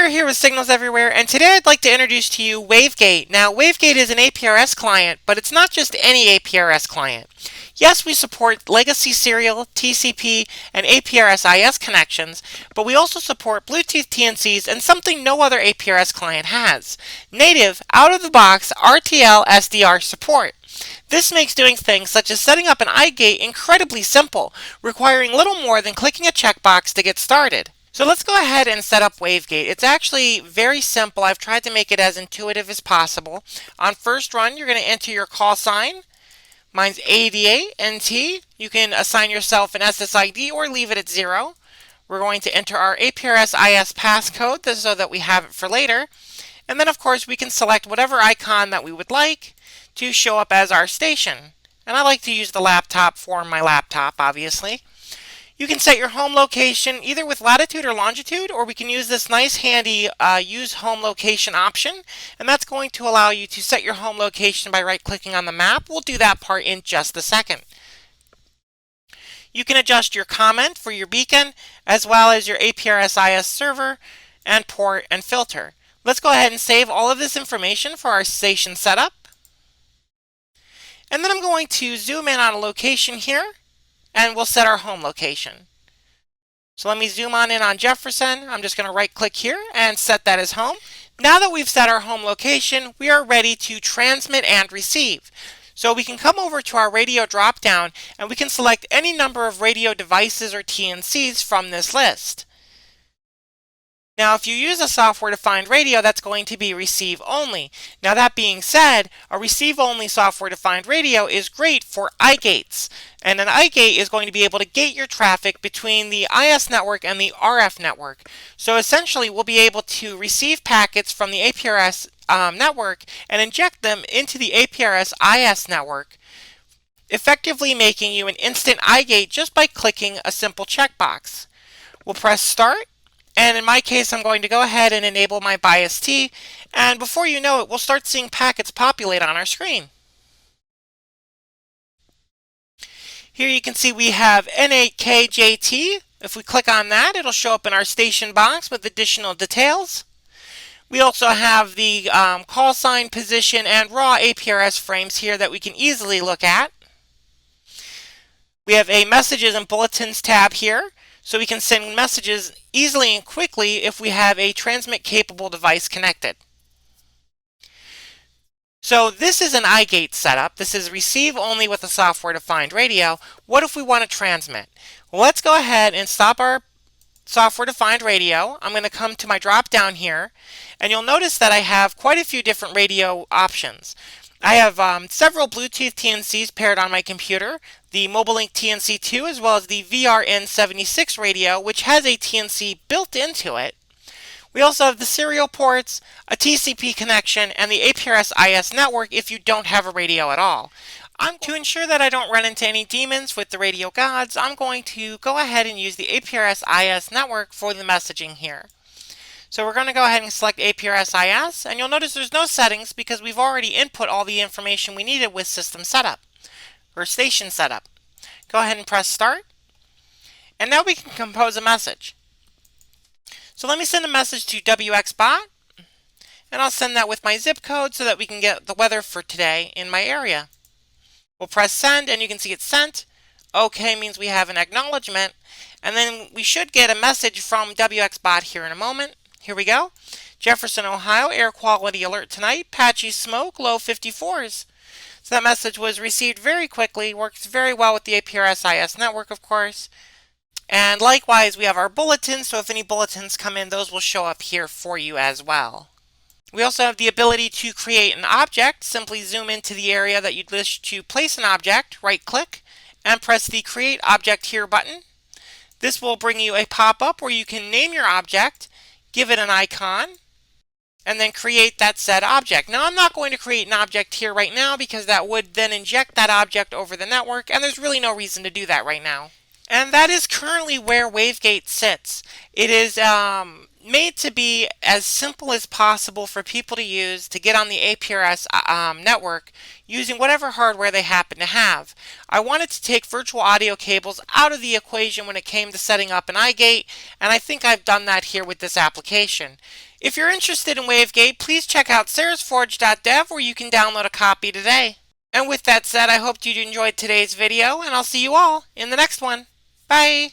Sarah here with Signals Everywhere, and today I'd like to introduce to you WaveGate. Now, WaveGate is an APRS client, but it's not just any APRS client. Yes, we support legacy serial, TCP, and APRS IS connections, but we also support Bluetooth TNCs and something no other APRS client has: native, out-of-the-box RTL SDR support. This makes doing things such as setting up an iGate incredibly simple, requiring little more than clicking a checkbox to get started. So let's go ahead and set up WaveGate. It's actually very simple. I've tried to make it as intuitive as possible. On first run, you're going to enter your call sign. Mine's 88NT. You can assign yourself an SSID or leave it at 0. We're going to enter our APRS IS passcode so that we have it for later. And then, of course, we can select whatever icon that we would like to show up as our station. And I like to use the laptop for my laptop, obviously. You can set your home location either with latitude or longitude, or we can use this nice handy use home location option, and that's going to allow you to set your home location by right-clicking on the map. We'll do that part in just a second. You can adjust your comment for your beacon, as well as your APRS IS server and port and filter. Let's go ahead and save all of this information for our station setup. And then I'm going to zoom in on a location here, and we'll set our home location. So let me zoom on in on Jefferson. I'm just going to right click here and set that as home. Now that we've set our home location, we are ready to transmit and receive. So we can come over to our radio drop down and we can select any number of radio devices or TNCs from this list. Now, if you use a software-defined radio, that's going to be receive only. Now, that being said, a receive-only software-defined radio is great for iGates. And an iGate is going to be able to gate your traffic between the IS network and the RF network. So essentially, we'll be able to receive packets from the APRS network and inject them into the APRS IS network, effectively making you an instant iGate just by clicking a simple checkbox. We'll press start. And in my case, I'm going to go ahead and enable my bias T, and before you know it, we'll start seeing packets populate on our screen. Here you can see we have N8KJT. If we click on that, it'll show up in our station box with additional details. We also have the call sign, position, and raw APRS frames here that we can easily look at. We have a messages and bulletins tab here, so we can send messages easily and quickly if we have a transmit capable device connected. So this is an iGate setup. This is receive only with a software-defined radio. What if we want to transmit? Well, let's go ahead and stop our software-defined radio. I'm going to come to my drop down here, and you'll notice that I have quite a few different radio options. I have several Bluetooth TNCs paired on my computer, the MobileLink TNC2 as well as the VRN76 radio, which has a TNC built into it. We also have the serial ports, a TCP connection, and the APRS IS network if you don't have a radio at all. To ensure that I don't run into any demons with the radio gods, I'm going to go ahead and use the APRS IS network for the messaging here. So we're going to go ahead and select APRS IS, and you'll notice there's no settings because we've already input all the information we needed with system setup, or station setup. Go ahead and press start, and now we can compose a message. So let me send a message to WXBot, and I'll send that with my zip code so that we can get the weather for today in my area. We'll press send, and you can see it's sent. OK means we have an acknowledgement, and then we should get a message from WXBot here in a moment. Here we go. Jefferson, Ohio, air quality alert tonight. Patchy smoke, low 54s. So that message was received very quickly. Works very well with the APRS IS network, of course. And likewise, we have our bulletins. So if any bulletins come in, those will show up here for you as well. We also have the ability to create an object. Simply zoom into the area that you'd wish to place an object, right-click, and press the Create Object Here button. This will bring you a pop-up where you can name your object, give it an icon, and then create that said object. Now, I'm not going to create an object here right now because that would then inject that object over the network, and there's really no reason to do that right now. And that is currently where WaveGate sits. It is made to be as simple as possible for people to use to get on the APRS network using whatever hardware they happen to have. I wanted to take virtual audio cables out of the equation when it came to setting up an iGate, and I think I've done that here with this application. If you're interested in WaveGate, please check out sarahsforge.dev where you can download a copy today. And with that said, I hope you enjoyed today's video, and I'll see you all in the next one. Bye!